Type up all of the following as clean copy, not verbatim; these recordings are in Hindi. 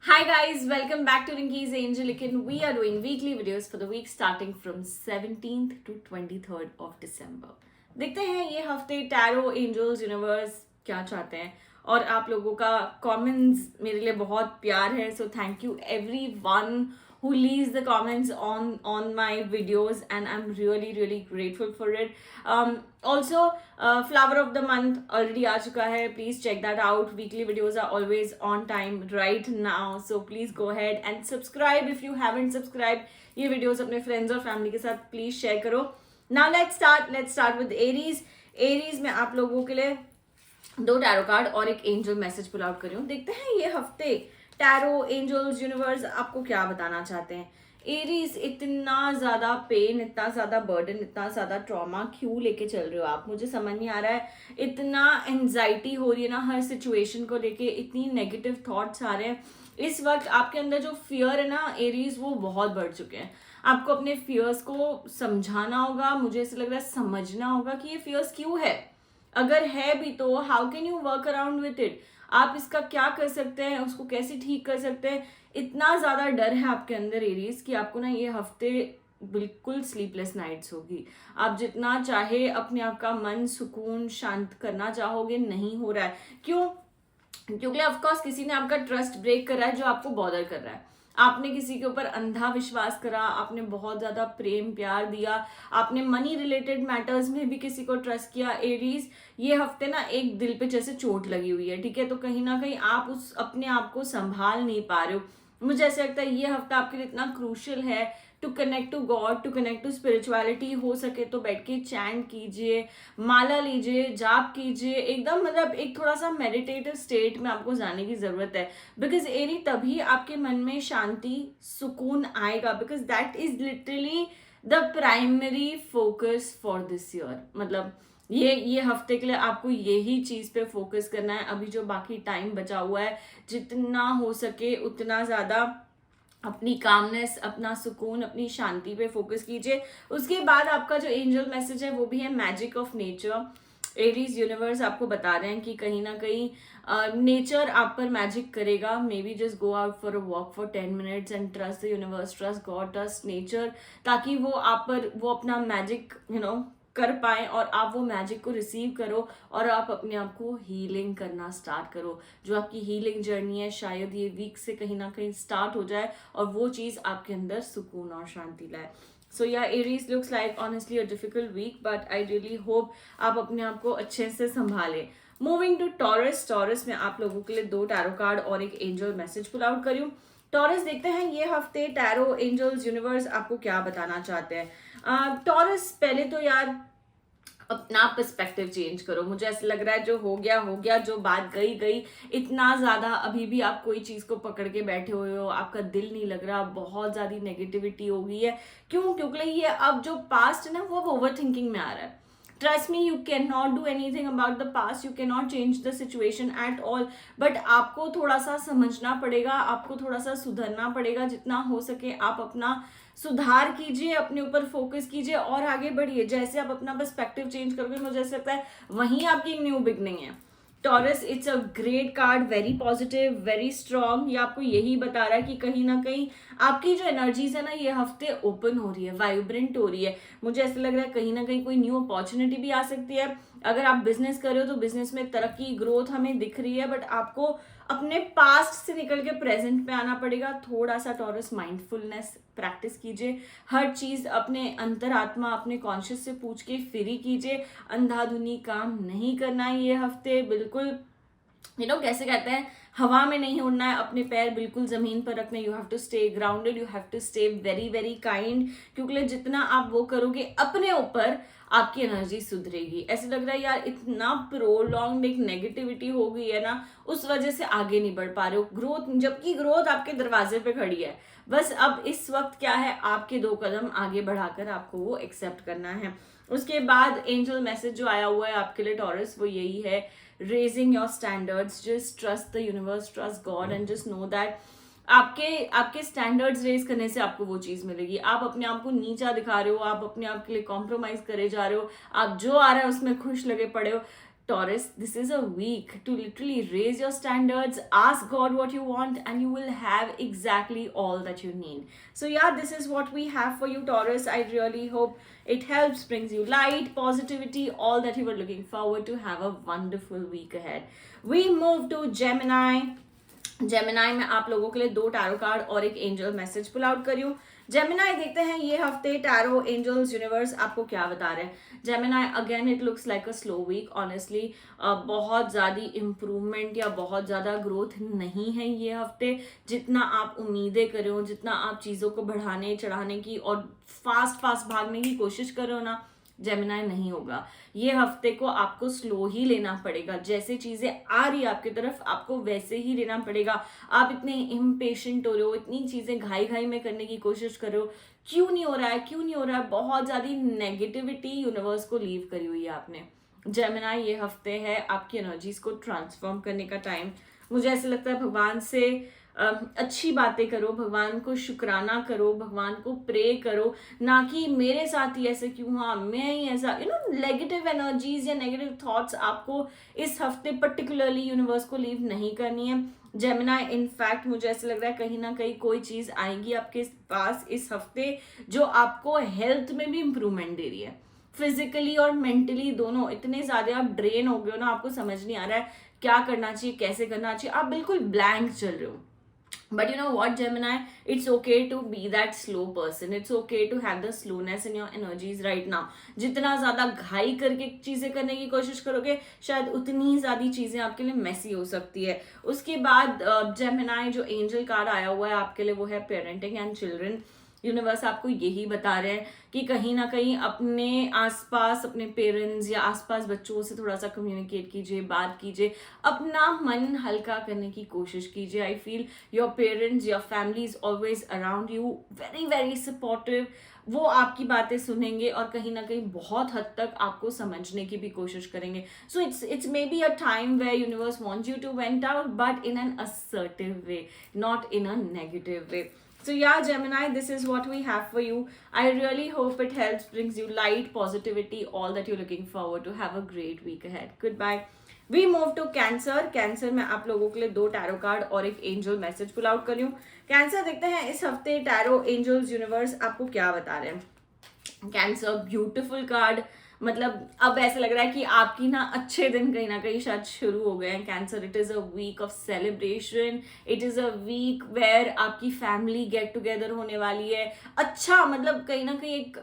Hi guys, welcome back to Rinky's Angelic and we are doing weekly videos for the week starting from 17th to 23rd of December. देखते हैं ये हफ्ते टैरो एंजल्स यूनिवर्स क्या चाहते हैं और आप लोगों का कमेंट्स मेरे लिए बहुत प्यार है so thank you everyone who leaves the comments on my videos and I'm really grateful for it. Also flower of the month already aa chuka hai, please check that out. Weekly videos are always on time right now, so please go ahead and subscribe if you haven't subscribed. ये videos अपने friends और family के साथ please share करो. Now let's start with Aries. Aries में आप लोगों के लिए दो टैरो कार्ड और एक एंजल मैसेज पुल आउट कर रही हूँ. देखते हैं ये हफ्ते टैरो एंजल्स यूनिवर्स आपको क्या बताना चाहते हैं. एरीज, इतना ज्यादा पेन, इतना ज्यादा बर्डन, इतना ज्यादा ट्रॉमा क्यों लेके चल रहे हो आप? मुझे समझ नहीं आ रहा है. इतना एंजाइटी हो रही है ना हर सिचुएशन को लेके, इतनी नेगेटिव थॉट्स आ रहे हैं. इस वक्त आपके अंदर जो फियर है ना एरीज, वो बहुत बढ़ चुके हैं. आपको अपने फियर्स को समझाना होगा. मुझे ऐसा लग रहा है समझना होगा कि ये फियर्स क्यों है. अगर है भी तो how can you work around with it. आप इसका क्या कर सकते हैं, उसको कैसे ठीक कर सकते हैं. इतना ज़्यादा डर है आपके अंदर एरीज कि आपको ना ये हफ्ते बिल्कुल स्लीपलेस नाइट्स होगी. आप जितना चाहे अपने आप का मन सुकून शांत करना चाहोगे, नहीं हो रहा है. क्यों? क्योंकि ऑफकोर्स किसी ने आपका ट्रस्ट ब्रेक करा है जो आपको बॉदर कर रहा है. आपने किसी के ऊपर अंधा विश्वास करा, आपने बहुत ज्यादा प्रेम प्यार दिया, आपने मनी रिलेटेड मैटर्स में भी किसी को ट्रस्ट किया. एरीज, ये हफ्ते ना एक दिल पे जैसे चोट लगी हुई है, ठीक है. तो कहीं ना कहीं आप उस अपने आप को संभाल नहीं पा रहे हो. मुझे ऐसा लगता है ये हफ्ता आपके लिए इतना क्रूशियल है to connect to God, to connect to spirituality. हो सके तो बैठ के चैंट कीजिए, माला लीजिए, जाप कीजिए. एकदम मतलब एक थोड़ा सा मेडिटेटिव स्टेट में आपको जाने की जरूरत है. बिकॉज एरी, तभी आपके मन में शांति सुकून आएगा. Because that is literally the primary focus for this year. मतलब ये हफ्ते के लिए आपको यही चीज पे फोकस करना है. अभी जो बाकी टाइम बचा हुआ है, जितना हो सके उतना ज्यादा अपनी कामनेस, अपना सुकून, अपनी शांति पे फोकस कीजिए. उसके बाद आपका जो एंजल मैसेज है वो भी है magic of nature. Aries, universe आपको बता रहे हैं कि कहीं ना कहीं नेचर आप पर मैजिक करेगा. May be just go out for a walk for 10 minutes and trust the universe, trust God, trust nature, ताकि वो आप पर वो अपना मैजिक कर पाए और आप वो मैजिक को रिसीव करो और आप अपने आप को हीलिंग करना स्टार्ट करो. जो आपकी हीलिंग जर्नी है शायद ये वीक से कहीं ना कहीं स्टार्ट हो जाए और वो चीज़ आपके अंदर सुकून और शांति लाए. So yeah Aries, looks like honestly a difficult week but I really hope आप अपने आप को अच्छे से संभालें. Moving to Taurus. टॉरस में आप लोगों के लिए दो टैरो कार्ड और एक एंजल मैसेज पुल आउट करी हूँ. टॉरस, देखते हैं ये हफ्ते टैरो एंजल्स यूनिवर्स आपको क्या बताना चाहते हैं. टॉरस, पहले तो यार अपना पर्सपेक्टिव चेंज करो. मुझे ऐसा लग रहा है जो हो गया, जो बात गई गई. इतना ज्यादा अभी भी आप कोई चीज को पकड़ के बैठे हुए हो, आपका दिल नहीं लग रहा, बहुत ज्यादा नेगेटिविटी हो गई है. क्यों? क्योंकि ये अब जो पास्ट है ना वो ओवर थिंकिंग में आ रहा है. Trust me, you can not do anything about the past, you can not change the situation at all. But आपको थोड़ा सा समझना पड़ेगा, आपको थोड़ा सा सुधरना पड़ेगा. जितना हो सके आप अपना सुधार कीजिए, अपने ऊपर फोकस कीजिए और आगे बढ़िए. जैसे आप अपना पर्सपेक्टिव चेंज करोगे, मुझे ऐसा लगता है वहीं आपकी न्यू बिगनिंग है. Taurus, it's a great card, very positive, very strong. ये आपको यही बता रहा है कि कहीं ना कहीं आपकी जो एनर्जीज है ना ये हफ्ते ओपन हो रही है, वाइब्रेंट हो रही है. मुझे ऐसा लग रहा है कहीं ना कहीं कोई न्यू अपॉर्चुनिटी भी आ सकती है. अगर आप बिजनेस कर रहे हो तो बिजनेस में तरक्की, ग्रोथ हमें दिख रही है. बट आपको अपने पास्ट से निकल के प्रेजेंट में आना पड़ेगा. थोड़ा सा टॉरस माइंडफुलनेस प्रैक्टिस कीजिए. हर चीज अपने अंतरात्मा, अपने कॉन्शियस से पूछ के फिर ही कीजिए. अंधाधुनी काम नहीं करना है ये हफ्ते. बिल्कुल कैसे कहते हैं, हवा में नहीं उड़ना है, अपने पैर बिल्कुल जमीन पर रखने. You have to stay grounded, you have to stay very kind. क्योंकि जितना आप वो करोगे अपने ऊपर, आपकी एनर्जी सुधरेगी. ऐसे लग रहा है यार इतना प्रोलॉन्ग एक नेगेटिविटी हो गई है ना, उस वजह से आगे नहीं बढ़ पा रहे हो. ग्रोथ, जबकि ग्रोथ आपके दरवाजे पे खड़ी है. बस अब इस वक्त क्या है, आपके 2 कदम आगे बढ़ाकर आपको वो एक्सेप्ट करना है. उसके बाद एंजल मैसेज जो आया हुआ है आपके लिए टॉरस, वो यही है, raising your standards. Just trust the universe, trust God and just know that आपके स्टैंडर्ड्स रेज करने से आपको वो चीज मिलेगी. आप अपने आप को नीचा दिखा रहे हो, आप अपने आप के लिए कॉम्प्रोमाइज करे जा रहे हो, आप जो आ रहा है उसमें खुश लगे पड़े हो. Taurus, this is a week to literally raise your standards, ask God what you want, and you will have exactly all that you need. So, yeah, this is what we have for you, Taurus. I really hope it helps, brings you light, positivity, all that you were looking forward to. Have a wonderful week ahead. We move to Gemini. Gemini में आप लोगों के लिए 2 टैरो कार्ड और एक एंजल मैसेज पुल आउट करियो. जेमिनाई देखते हैं ये हफ्ते टैरो, एंजल्स, यूनिवर्स आपको क्या बता रहे हैं. Gemini again it looks like a slow week. Honestly बहुत ज़्यादा इम्प्रूवमेंट या बहुत ज़्यादा ग्रोथ नहीं है ये हफ्ते. जितना आप उम्मीदें कर रहे हो, जितना आप चीज़ों को बढ़ाने चढ़ाने की और फास्ट भागने की कोशिश कर रहे हो ना, जेमिनाई नहीं होगा. ये हफ्ते को आपको स्लो ही लेना पड़ेगा. जैसे चीजें आ रही है आपकी तरफ, आपको वैसे ही लेना पड़ेगा. आप इतने इम्पेशेंट हो रहे हो, इतनी चीजें घाई में करने की कोशिश कर रहे हो. क्यों नहीं हो रहा है. बहुत ज्यादा नेगेटिविटी यूनिवर्स को लीव करी हुई है आपने. जेमिनाई ये हफ्ते है आपकी एनर्जीज को ट्रांसफॉर्म करने का टाइम. मुझे ऐसा लगता है भगवान से अच्छी बातें करो, भगवान को शुक्राना करो, भगवान को प्रे करो, ना कि मेरे साथ ही ऐसे क्यों हुआ, मैं ही ऐसा. नेगेटिव एनर्जीज या नेगेटिव थॉट्स आपको इस हफ्ते पर्टिकुलरली यूनिवर्स को लीव नहीं करनी है. जेमिनाई इनफैक्ट मुझे ऐसा लग रहा है कहीं ना कहीं कोई चीज आएगी आपके पास इस हफ्ते जो आपको हेल्थ में भी इंप्रूवमेंट दे रही है. फिजिकली और मेंटली दोनों इतने ज्यादा आप ड्रेन हो गए हो ना, आपको समझ नहीं आ रहा है क्या करना चाहिए, कैसे करना चाहिए, आप बिल्कुल ब्लैंक चल रहे हो. But you know what, Gemini? It's okay to be that slow person. It's okay to have the slowness in your energies right now. जितना ज़्यादा घाई करके चीज़ें करने की कोशिश करोगे, शायद उतनी ज़्यादा चीज़ें आपके लिए मेसी हो सकती है. उसके बाद जेमिनाई जो एंजल कार्ड आया हुआ है आपके लिए वो है पेरेंटिंग एंड चिल्ड्रन. यूनिवर्स आपको यही बता रहे हैं कि कहीं ना कहीं अपने आसपास अपने पेरेंट्स या आसपास बच्चों से थोड़ा सा कम्युनिकेट कीजिए, बात कीजिए, अपना मन हल्का करने की कोशिश कीजिए. I feel your parents, your family is always around you, very very supportive. वो आपकी बातें सुनेंगे और कहीं ना कहीं बहुत हद तक आपको समझने की भी कोशिश करेंगे. So it's maybe a time where universe wants you to vent out, but in an assertive way, not in a negative way. So yeah, Gemini, this is what we have for you. I really hope it helps, brings you light, positivity, all that you're looking forward to. Have a great week ahead. Goodbye. We move to Cancer. Cancer में आप लोगों के लिए 2 टैरो कार्ड और एक एंजल मैसेज पुल आउट कर रही हूँ. कैंसर देखते हैं इस हफ्ते टैरो, एंजल्स, यूनिवर्स आपको क्या बता रहे हैं. Cancer beautiful card. मतलब अब ऐसा लग रहा है कि आपकी ना अच्छे दिन कहीं ना कहीं शायद शुरू हो गए हैं. Cancer, it is a week of celebration. It is a week where आपकी फैमिली गेट टुगेदर होने वाली है. अच्छा, मतलब कहीं ना कहीं एक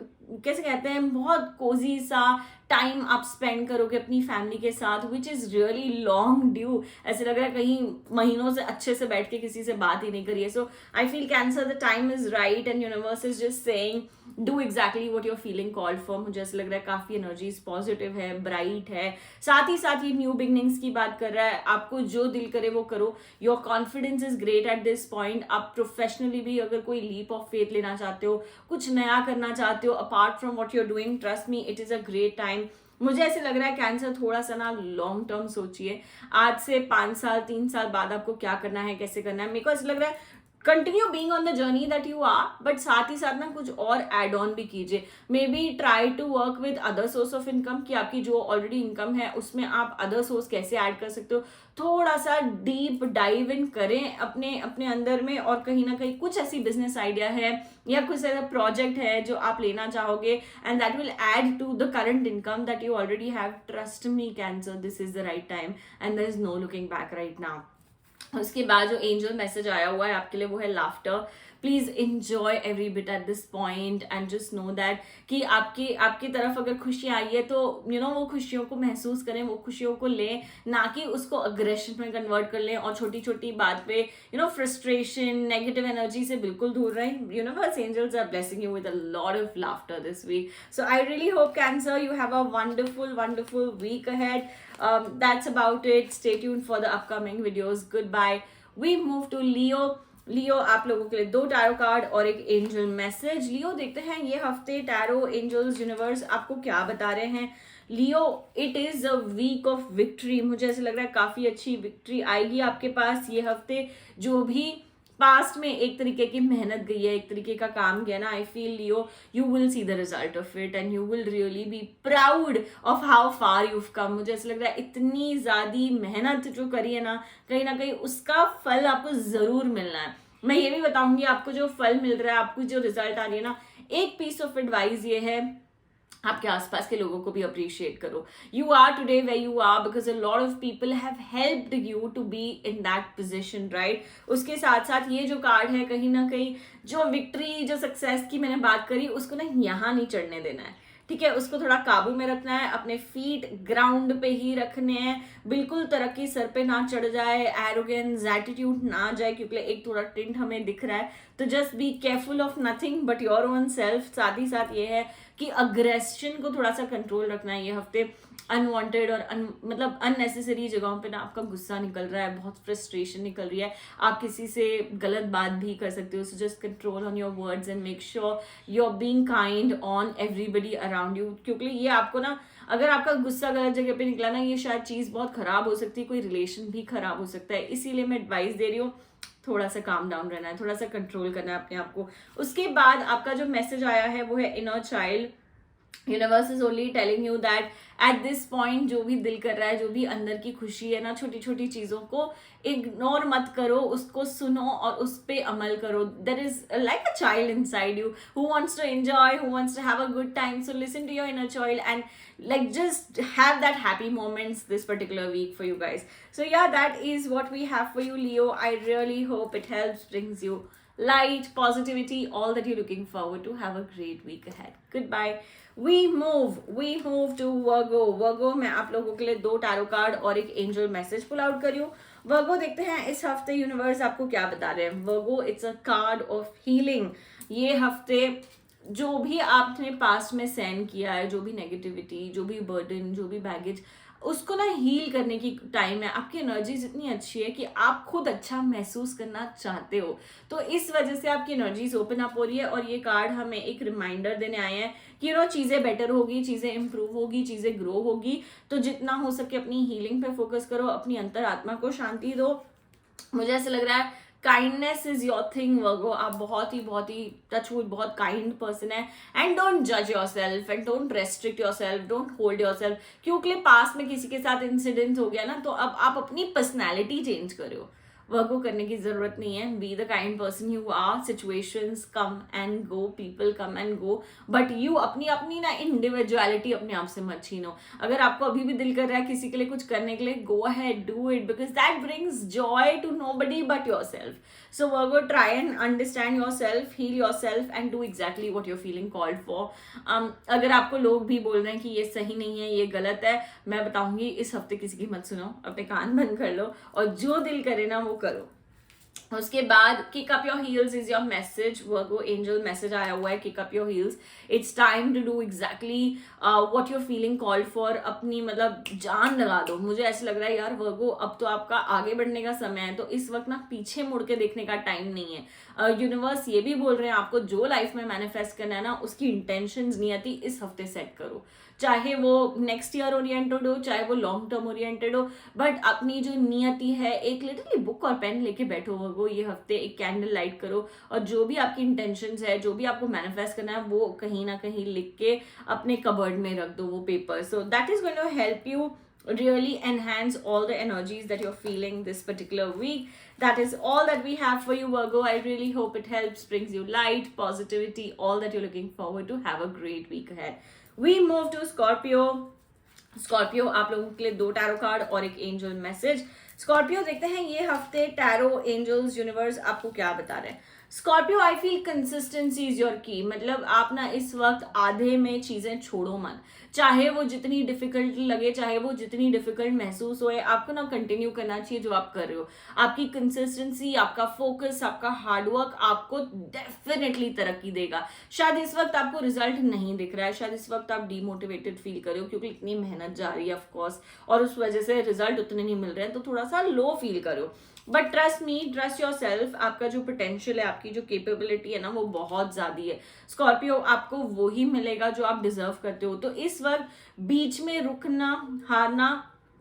कैसे कहते हैं, बहुत कोजी सा टाइम आप स्पेंड करोगे अपनी फैमिली के साथ, which is really long due. ऐसे लग रहा है कहीं महीनों से अच्छे से बैठ के किसी से बात ही नहीं करी है. So I feel Cancer the time is right and universe is just saying do exactly what you are feeling called for. मुझे ऐसा लग रहा है काफ़ी एनर्जीज पॉजिटिव है, ब्राइट है. साथ ही न्यू बिगनिंग्स की बात कर रहा है. आपको जो दिल करे वो करो. Your confidence is great at this point. आप प्रोफेशनली भी अगर कोई लीप ऑफ फेथ लेना चाहते हो, कुछ नया करना चाहते हो apart from what you are doing, trust me it is a great time. मुझे ऐसे लग रहा है कैंसर थोड़ा सा ना लॉन्ग टर्म सोचिए. आज से 5 साल 3 साल बाद आपको क्या करना है, कैसे करना है. मेरे को ऐसा लग रहा है continue being on the journey that you are, but साथ ही साथ ना कुछ और एड ऑन भी कीजिए. Maybe try to work with other source of income, कि आपकी जो ऑलरेडी इनकम है उसमें आप अदर सोर्स कैसे ऐड कर सकते हो. थोड़ा सा डीप डाइव इन करें अपने अंदर में, और कहीं ना कहीं कुछ ऐसी बिजनेस आइडिया है या कुछ ऐसा प्रोजेक्ट है जो आप लेना चाहोगे and that will add to the current income that you already have. Trust me Cancer, this is the right time and there is no looking back right now. उसके बाद जो एंजल मैसेज आया हुआ है आपके लिए वो है laughter. Please enjoy every bit eight this point and just know that कि आपकी तरफ अगर खुशी आई है तो वो खुशियों को महसूस करें, वो खुशियों को लें, ना कि उसको अग्रेशन में कन्वर्ट कर लें और छोटी छोटी बात पे फ्रस्ट्रेशन, नेगेटिव एनर्जी से बिल्कुल दूर रहें. Universe, angels are blessing you with a lot of laughter this week. So I really hope Cancer you have a wonderful week ahead. That's about it. Stay tuned for the upcoming videos. Goodbye. We move to Leo. लियो आप लोगों के लिए 2 टैरो कार्ड और एक एंजल मैसेज. लियो देखते हैं ये हफ्ते टैरो, एंजल्स, यूनिवर्स आपको क्या बता रहे हैं. Leo, it is a week of victory. मुझे ऐसा लग रहा है काफी अच्छी विक्ट्री आएगी आपके पास ये हफ्ते. जो भी पास्ट में एक तरीके की मेहनत गई है, एक तरीके का काम गया ना, I feel Leo you will see the result of it and you will really be proud of how far you come. मुझे ऐसा लग रहा है इतनी ज्यादा मेहनत जो करी है ना कहीं उसका फल आपको जरूर मिलना है। मैं ये भी बताऊंगी आपको जो फल मिल रहा है, आपको जो रिजल्ट आ रही है ना, एक पीस ऑफ एडवाइस ये है, आपके आसपास के लोगों को भी अप्रिशिएट करो। You are today where you are because a lot of people have helped you to be in that position, right. उसके साथ साथ ये जो कार्ड है, कहीं ना कहीं जो विक्ट्री, जो सक्सेस की मैंने बात करी, उसको ना यहाँ नहीं चढ़ने देना है, ठीक है। उसको थोड़ा काबू में रखना है, अपने फीट ग्राउंड पे ही रखने हैं, बिल्कुल तरक्की सर पे ना चढ़ जाए, एरोगेंस एटीट्यूड ना जाए, क्योंकि एक थोड़ा टिंट हमें दिख रहा है। तो just be careful of nothing but your own self. साथ ही साथ ये है कि अग्रेशन को थोड़ा सा कंट्रोल रखना है ये हफ्ते। अनवांटेड और मतलब अननेसेसरी जगहों पे ना आपका गुस्सा निकल रहा है, बहुत फ्रस्ट्रेशन निकल रही है, आप किसी से गलत बात भी कर सकते हो। So just control on your words and make sure you are being kind on everybody around you, क्योंकि ये आपको ना, अगर आपका गुस्सा गलत जगह पे निकला ना, ये शायद चीज बहुत खराब हो सकती है, कोई रिलेशन भी खराब हो सकता है। इसीलिए मैं एडवाइस दे रही हूँ, थोड़ा सा काम डाउन रहना है, थोड़ा सा कंट्रोल करना है अपने आप को। उसके बाद आपका जो मैसेज आया है वो है inner child. Universe is only telling you that at this point जो भी दिल कर रहा है, जो भी अंदर की खुशी है ना, छोटी छोटी चीजों को इग्नोर मत करो, उसको सुनो और उस पर अमल करो। There is like a child inside you who wants to enjoy, who wants to have a good time. So listen to your inner child and like just have that happy moments this particular week for you guys. So yeah, that is what we have for you, Leo. I really hope it helps, brings you light, positivity, all that you're looking forward to. Have a great week ahead. Goodbye. We move to Virgo. Virgo, मैं आप लोगों के लिए 2 टैरो कार्ड और एक एंजल मैसेज पुल आउट करी हूँ। वर्गो, देखते हैं इस हफ्ते यूनिवर्स आपको क्या बता रहे हैं। Virgo, it's a card of healing. ये हफ्ते जो भी आपने पास्ट में सहन किया है, जो भी नेगेटिविटी, जो भी बर्डन, जो भी बैगेज, उसको ना हील करने की टाइम है। आपकी एनर्जीज इतनी अच्छी है कि आप खुद अच्छा महसूस करना चाहते हो, तो इस वजह से आपकी एनर्जीज ओपन अप हो रही है। और ये कार्ड हमें एक रिमाइंडर देने आए हैं कि चीजें बेटर होगी, चीजें इंप्रूव होगी, चीजें ग्रो होगी। तो जितना हो सके अपनी हीलिंग पे फोकस करो, अपनी अंतरात्मा को शांति दो। मुझे ऐसा लग रहा है काइंडनेस इज योर थिंग वर्गो। आप बहुत ही टचवुड बहुत काइंड पर्सन है। एंड डोंट जज your self and don't restrict your self, don't hold your self, क्योंकि पास्ट में किसी के साथ इंसिडेंट हो गया ना, तो अब आप अपनी पर्सनैलिटी चेंज करो। वर्गो करने की जरूरत नहीं है। Be the kind person you are. Situations come and go, people come and go, but you अपनी ना इंडिविजुअलिटी अपने आप से मत छीनो। अगर आपको अभी भी दिल कर रहा है किसी के लिए कुछ करने के लिए, go ahead, do it, because that brings joy to nobody but yourself. So Virgo, try and understand yourself, heal yourself and do exactly what you're feeling called for. अगर आपको लोग भी बोल रहे हैं कि ये सही नहीं है, ये गलत है, मैं बताऊंगी इस हफ्ते किसी की मत सुनो, अपने कान बंद कर लो और जो दिल करे ना वो करो। उसके बाद kick up your heels is your message. Virgo, angel message आया हुआ है, kick up your heels, it's time to do exactly what you're feeling called for. अपनी मतलब जान लगा दो। मुझे ऐसा लग रहा है यार वर्गो, अब तो आपका आगे बढ़ने का समय है, तो इस वक्त ना पीछे मुड़ के देखने का टाइम नहीं है। यूनिवर्स ये भी बोल रहे हैं आपको जो लाइफ में मैनिफेस्ट करना है ना, उसकी इंटेंशंस नहीं आती, इस हफ्ते सेट करो। चाहे वो नेक्स्ट ईयर ओरिएंटेड हो, चाहे वो लॉन्ग टर्म ओरिएंटेड हो, बट अपनी जो नियति है, एक लिटिल बुक और पेन लेके बैठो वो ये हफ्ते, एक कैंडल लाइट करो और जो भी आपकी इंटेंशंस है, जो भी आपको मैनिफेस्ट करना है, वो कहीं ना कहीं लिख के अपने कबर्ड में रख दो वो paper. So that is going to help you really enhance all the energies that you're feeling this particular week. That is all that we have for you, Virgo. I really hope it helps, brings you light, positivity, all that you're looking forward to. Have a great week ahead. We move to Scorpio. Scorpio, आप लोगों के लिए 2 टैरो कार्ड और एक एंजल मैसेज। Scorpio, देखते हैं ये हफ्ते टैरो, एंजल्स, यूनिवर्स आपको क्या बता रहे हैं। Scorpio, I feel consistency is your की। मतलब आप ना इस वक्त आधे में चीजें छोड़ो मत, चाहे वो जितनी डिफिकल्ट लगे, चाहे वो जितनी डिफिकल्ट महसूस होए, आपको ना कंटिन्यू करना चाहिए जो आप कर रहे हो। आपकी कंसिस्टेंसी, आपका फोकस, आपका हार्डवर्क आपको डेफिनेटली तरक्की देगा। शायद इस वक्त आपको रिजल्ट नहीं दिख रहा है, शायद इस वक्त आप डिमोटिवेटेड फील कर रहे हो क्योंकि इतनी मेहनत जा रही है ऑफकोर्स, और उस वजह से रिजल्ट उतने नहीं मिल रहे हैं, तो थोड़ा सा लो फील करो। But trust me, trust your self. आपका जो पोटेंशियल है, आपकी जो कैपेबिलिटी है ना, वो बहुत ज्यादा है। स्कॉर्पियो, आपको वही मिलेगा जो आप डिजर्व करते हो। तो इस वक्त बीच में रुकना, हारना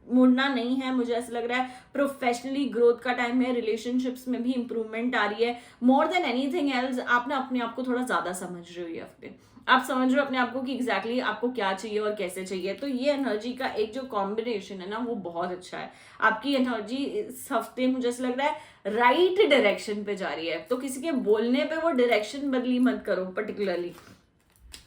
मुड़ना नहीं है, मुझे ऐसा लग रहा है प्रोफेशनली ग्रोथ का टाइम है, रिलेशनशिप्स में भी इंप्रूवमेंट आ रही है। मोर देन एनीथिंग एल्स आप ना अपने आप को थोड़ा ज्यादा समझ रहे हो ये हफ्ते, आप समझ रहे हो अपने आप को कि एग्जैक्टली आपको क्या चाहिए और कैसे चाहिए। तो ये एनर्जी का एक जो कॉम्बिनेशन है ना वो बहुत अच्छा है। आपकी एनर्जी इस हफ्ते मुझे ऐसा लग रहा है राइट डायरेक्शन पे जा रही है, तो किसी के बोलने पे वो डायरेक्शन बदली मत करो particularly.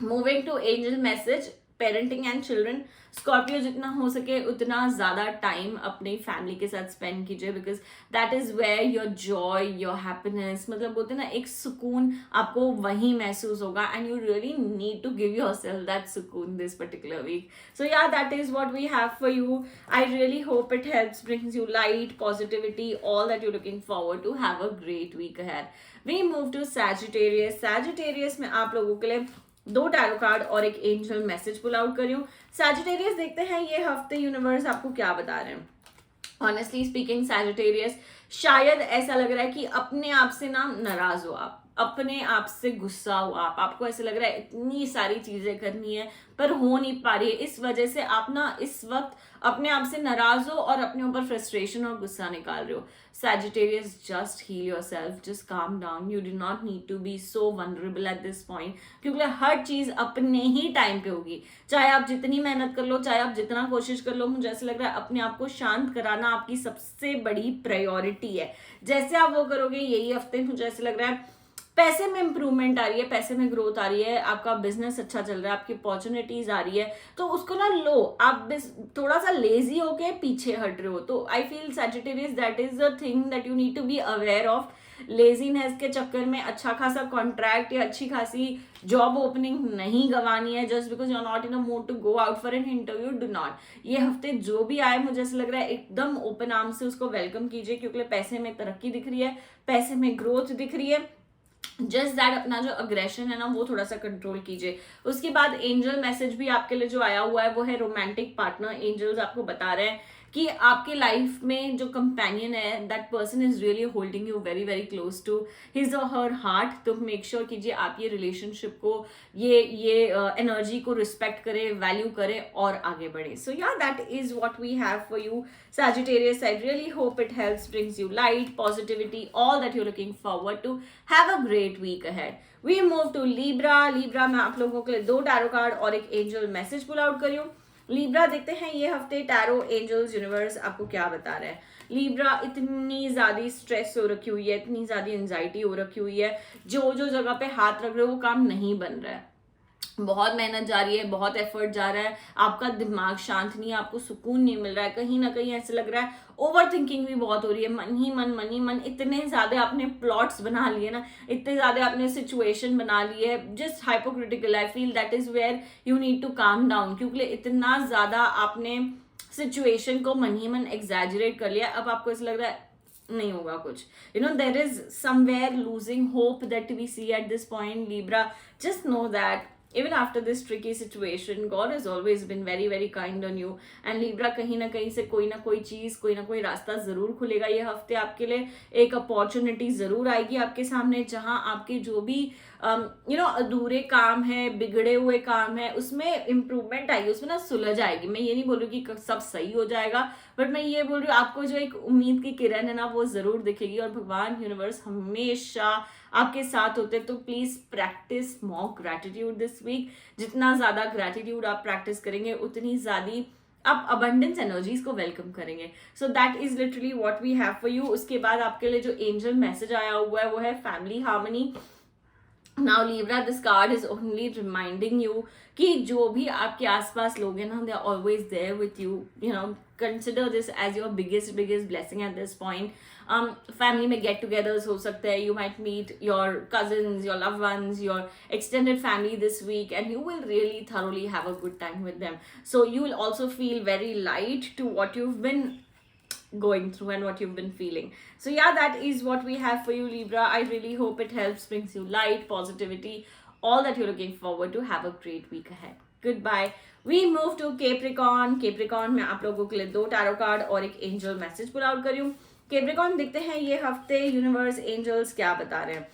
Moving to angel message, parenting and children. Scorpio जितना हो सके उतना ज्यादा टाइम अपनी फैमिली के साथ स्पेंड कीजिए, because that is where your joy, your happiness, मतलब बोलते हैं ना एक सुकून आपको वहीं महसूस होगा, and you really need to give yourself that सुकून this particular week. So yeah that is what we have for you. I really hope it helps, brings you light, positivity, all that you're looking forward to. Have a great week ahead. We move to Sagittarius. Sagittarius में आप लोगों के लिए 2 टैरो कार्ड और एक एंजल मैसेज पुल आउट कर रही हूँ। सैजिटेरियस देखते हैं ये हफ्ते यूनिवर्स आपको क्या बता रहे हैं। ऑनेस्टली स्पीकिंग सैजिटेरियस, शायद ऐसा लग रहा है कि अपने आप से ना नाराज हो आप, अपने आप से गुस्सा हो आप, आपको ऐसा लग रहा है इतनी सारी चीजें करनी है पर हो नहीं पा रही है, इस वजह से आप ना इस वक्त अपने आप से नाराज हो और अपने ऊपर फ्रस्ट्रेशन और गुस्सा निकाल रहे हो। Sagittarius, just heal yourself, just calm down. You do not need to be so vulnerable at this point, क्योंकि हर चीज अपने ही टाइम पे होगी। चाहे आप जितनी मेहनत कर लो, चाहे आप जितना कोशिश कर लो, मुझे ऐसा लग रहा है अपने आप को शांत कराना आपकी सबसे बड़ी प्रायोरिटी है। जैसे आप वो करोगे यही हफ्ते मुझे ऐसा लग रहा है पैसे में इंप्रूवमेंट आ रही है, पैसे में ग्रोथ आ रही है, आपका बिजनेस अच्छा चल रहा है, आपकी अपॉर्चुनिटीज आ रही है, तो उसको ना लो। आप थोड़ा सा लेजी होके पीछे हट रहे हो, तो I feel Sagittarius that is the thing that you need to be aware of. Laziness के चक्कर में अच्छा खासा कॉन्ट्रैक्ट या अच्छी खासी जॉब ओपनिंग नहीं गंवानी है just because you are not in a mood to go out for an interview. Do not. ये हफ्ते जो भी आए मुझे ऐसा लग रहा है एकदम ओपन आर्म से उसको वेलकम कीजिए, क्योंकि पैसे में तरक्की दिख रही है, पैसे में ग्रोथ दिख रही है। जस्ट दैट अपना जो अग्रेशन है ना वो थोड़ा सा कंट्रोल कीजिए। उसके बाद एंजल मैसेज भी आपके लिए जो आया हुआ है वो है रोमांटिक पार्टनर। एंजल्स आपको बता रहे हैं कि आपके लाइफ में जो कंपेनियन है that person is really holding you very very close to his और हर हार्ट। तो मेक श्योर कीजिए आप ये रिलेशनशिप को ये एनर्जी को रिस्पेक्ट करें, वैल्यू करें और आगे बढ़े। So yeah that is what we have for you Sagittarius. I really hope it helps, brings you light, positivity, all that you're looking forward to. Have a great week ahead. We move to Libra. Libra में आप लोगों के लिए 2 टैरो कार्ड और एक एंजल मैसेज पुल आउट करी हूँ। लिब्रा देखते हैं ये हफ्ते टैरो, एंजल्स, यूनिवर्स आपको क्या बता रहे हैं। लिब्रा इतनी ज्यादा स्ट्रेस हो रखी हुई है, इतनी ज्यादा एंजाइटी हो रखी हुई है, जो जगह पे हाथ रख रहे हो वो काम नहीं बन रहा है। बहुत मेहनत जा रही है, बहुत एफर्ट जा रहा है, आपका दिमाग शांत नहीं है, आपको सुकून नहीं मिल रहा है, कहीं ना कहीं ऐसे लग रहा है ओवर थिंकिंग भी बहुत हो रही है, मन ही मन इतने ज्यादा आपने प्लॉट्स बना लिए ना, इतने ज्यादा आपने सिचुएशन बना ली है, just hypocritical. I feel that is where you need to calm down, क्योंकि इतना ज्यादा आपने सिचुएशन को मन ही मन एग्जैजरेट कर लिया। अब आपको ऐसा लग रहा है नहीं होगा कुछ, you know there is somewhere losing hope that we see at this point. Libra, just know that even after this tricky situation, God has always been very very kind on you, and Libra कहीं ना कहीं से कोई ना कोई चीज, कोई ना कोई रास्ता जरूर खुलेगा ये हफ्ते आपके लिए। एक अपॉर्चुनिटी जरूर आएगी आपके सामने, जहां आपके जो भी अधूरे काम है, बिगड़े हुए काम है, उसमें इम्प्रूवमेंट आएगी, उसमें ना सुलझ आएगी। मैं ये नहीं बोल रही कि सब सही हो जाएगा, बट मैं ये बोल रही हूँ आपको जो एक उम्मीद की किरण है ना वो जरूर दिखेगी, और भगवान यूनिवर्स हमेशा आपके साथ होते। तो please practice more gratitude this week. जितना ज्यादा ग्रैटिट्यूड आप प्रैक्टिस करेंगे उतनी ज्यादा आप अबंडेंस एनर्जीज को वेलकम करेंगे। So that is literally what we have for you. उसके बाद आपके लिए जो एंजल मैसेज आया हुआ है वो है family harmony. Now Libra, this card is only reminding you कि जो भी आपके आसपास लोग हैं ना, they are always there with you. You know, consider this as your biggest blessing at this point. Family में गेट टुगेदर्स हो सकते हैं, you might meet your cousins, your love ones, your extended family this week, and you will really thoroughly have a good time with them. So you will also feel very light to what you've been going through and what you've been feeling. So yeah, that is what we have for you, Libra. I really hope it helps, brings you light, positivity, all that you're looking forward to. Have a great week ahead. Goodbye. We move to Capricorn. Capricorn में आप लोगों के लिए 2 टैरो कार्ड और एक एंजल मैसेज पुल आउट करी हूँ। Capricorn देखते हैं ये हफ्ते यूनिवर्स, एंजल्स क्या बता रहे हैं।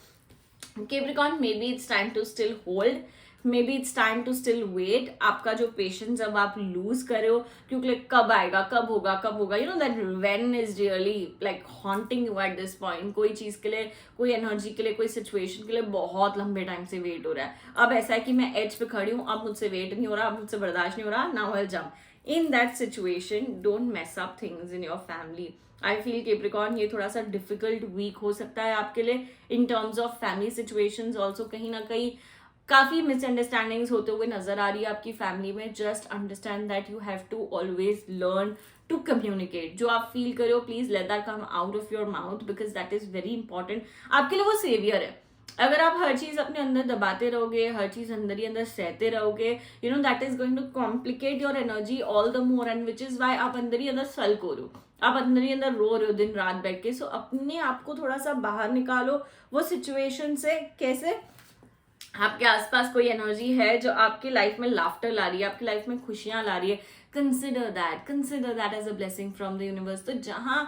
Capricorn, maybe it's time to still hold, maybe it's time to still wait. आपका जो पेशेंस अब आप लूज कर रहे हो, क्योंकि कब आएगा, कब होगा, you know that when is really like haunting you eight this point. कोई चीज के लिए, कोई एनर्जी के लिए, कोई सिचुएशन के लिए बहुत लंबे टाइम से वेट हो रहा है. अब ऐसा है कि मैं एज पे खड़ी हूँ, अब मुझसे वेट नहीं हो रहा, अब मुझसे बर्दाश्त नहीं हो रहा, now I jump. In that situation, don't mess up things in your family. I feel Capricorn ये थोड़ा सा difficult week हो सकता है आपके लिए in terms of family situations. Also कहीं ना कहीं काफी मिसअंडरस्टैंडिंग्स होते हुए नजर आ रही है आपकी फैमिली में. Just understand that you have to always learn to communicate. जो आप फील करो please let that come out of your mouth, because that is very important. आपके लिए वो सेवियर है. अगर आप हर चीज अपने अंदर दबाते रहोगे, हर चीज अंदर ही अंदर सहते रहोगे, you know that is going to complicate your energy all the more, and which is why आप अंदर ही अंदर सल्क हो रहे हो, आप अंदर ही अंदर रो रहे हो दिन रात बैठ के. सो अपने आप को थोड़ा सा बाहर निकालो वो सिचुएशन से. कैसे? आपके आसपास कोई एनर्जी है जो आपकी लाइफ में लाफ्टर ला रही है, आपकी लाइफ में खुशियां ला रही है. Consider that as a blessing from the universe. तो जहां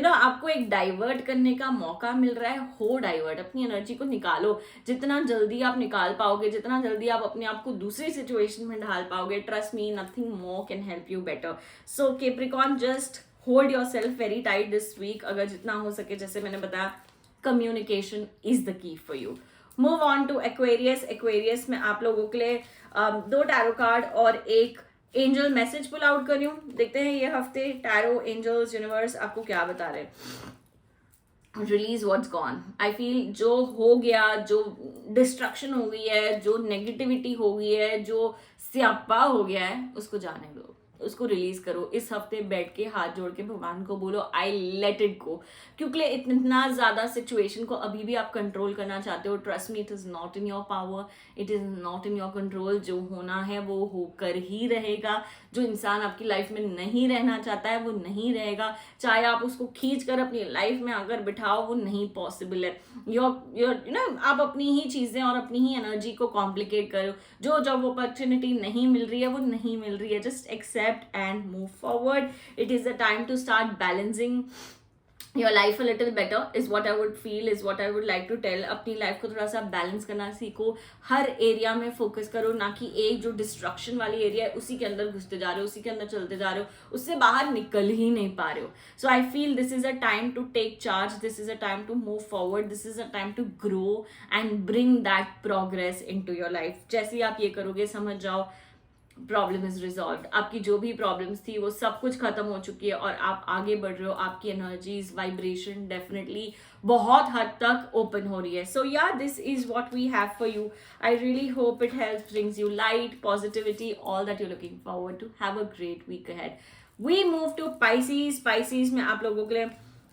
आपको एक डाइवर्ट करने का मौका मिल रहा है, हो डाइवर्ट. अपनी एनर्जी को निकालो. जितना जल्दी आप निकाल पाओगे, जितना जल्दी आप अपने आप को दूसरी सिचुएशन में ढाल पाओगे, trust me nothing more can help you better. So Capricorn just hold yourself very tight this week. अगर जितना हो सके, जैसे मैंने बताया, communication is the key for you. Move on to Aquarius. Aquarius में आप लोगों के लिए 2 टैरो कार्ड और एक एंजल मैसेज पुल आउट कर रही हूँ. देखते हैं ये हफ्ते टैरो, एंजल्स, यूनिवर्स आपको क्या बता रहे हैं. Release what's gone. I feel जो हो गया, जो डिस्ट्रक्शन हो गई है, जो नेगेटिविटी हो गई है, जो स्यापा हो गया है, उसको जाने दो, उसको रिलीज करो. इस हफ्ते बैठ के हाथ जोड़ के भगवान को बोलो आई लेट इट गो. क्योंकि इतना ज्यादा सिचुएशन को अभी भी आप कंट्रोल करना चाहते हो. Trust me, it is not in your power, it is not in your control. जो होना है वो होकर ही रहेगा. जो इंसान आपकी लाइफ में नहीं रहना चाहता है वो नहीं रहेगा. चाहे आप उसको खींच कर अपनी लाइफ में अगर बिठाओ, वो नहीं पॉसिबल है. आप अपनी ही चीजें और अपनी ही एनर्जी को कॉम्प्लिकेट करो. जो जब अपॉर्चुनिटी नहीं मिल रही है वो नहीं मिल रही है. Just accept and move forward. It is the time to start balancing your life a little better is what I would feel, is what I would like to tell. अपनी लाइफ को थोड़ा सा बैलेंस करना सीखो. हर एरिया में फोकस करो, ना कि एक जो डिस्ट्रक्शन वाली एरिया है उसी के अंदर घुसते जा रहे हो, उसी के अंदर चलते जा रहे हो, उससे बाहर निकल ही नहीं पा रहे हो. So I feel this is a time to take charge, this is a time to move forward, this is a time to grow and bring that progress into your life. जैसे ही आप ये करोगे, समझ जाओ प्रॉब्लम इज रिजॉल्व. आपकी जो भी प्रॉब्लम्स थी वो सब कुछ खत्म हो चुकी है और आप आगे बढ़ रहे हो. आपकी एनर्जीज, वाइब्रेशन डेफिनेटली बहुत हद तक ओपन हो रही है. So yeah this is what we have for you. I really hope it helps, brings you light, positivity, all that you looking forward to. Have a great week ahead. We move to Pisces. Pisces में आप लोगों के लिए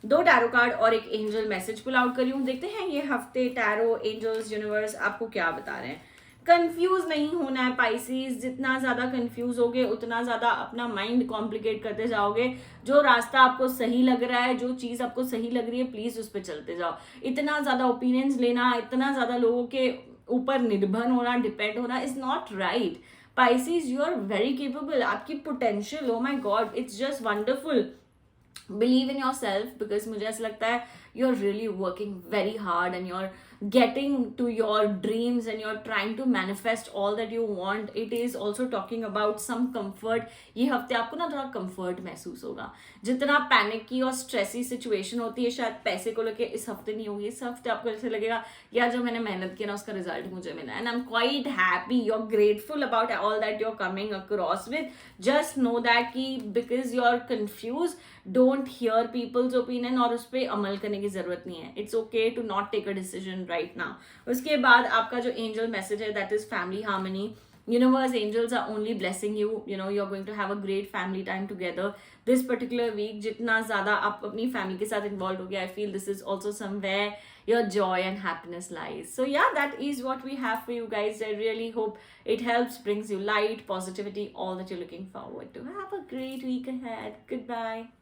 2 टैरो कार्ड और एक एंजल मैसेज पुल आउट करी हूँ. देखते हैं ये हफ्ते टैरो, एंजल्स, यूनिवर्स आपको क्या बता रहे हैं. कंफ्यूज नहीं होना है पाइसीज. जितना ज्यादा कंफ्यूज होगे उतना ज्यादा अपना माइंड कॉम्प्लिकेट करते जाओगे. जो रास्ता आपको सही लग रहा है, जो चीज आपको सही लग रही है, प्लीज उस पर चलते जाओ. इतना ज्यादा ओपिनियंस लेना, इतना ज्यादा लोगों के ऊपर निर्भर होना, डिपेंड होना is not right. Pisces, you are very capable. आपकी potential, oh my God, it's just wonderful. Believe in yourself, because मुझे ऐसा लगता है you are really working very hard and you are getting to your dreams and you're trying to manifest all that you want. It is also talking about some comfort. ये हफ्ते आपको ना थोड़ा comfort महसूस होगा. जितना पैनिक की और स्ट्रेसी सिचुएशन होती है शायद पैसे को लेके, इस हफ्ते नहीं होगी. इस हफ्ते आपको ऐसे लगेगा यार जो मैंने मेहनत की ना उसका रिजल्ट मुझे मिला, and I am quite happy. You are grateful about all that you are coming across with. Just know that कि because you are confuse, don't hear people's opinion और उस पर अमल करने की जरूरत नहीं है. It's okay to not take a decision right now. उसके बाद आपका जो एंजल मैसेज है that is family harmony. Universe, angels are only blessing you. You know, you're going to have a great family time together this particular week. जितना ज़्यादा आप अपनी family के साथ involved हो गया, I feel this is also somewhere your joy and happiness lies. So yeah, that is what we have for you guys. I really hope it helps, brings you light, positivity, all that you're looking forward to. Have a great week ahead. Goodbye.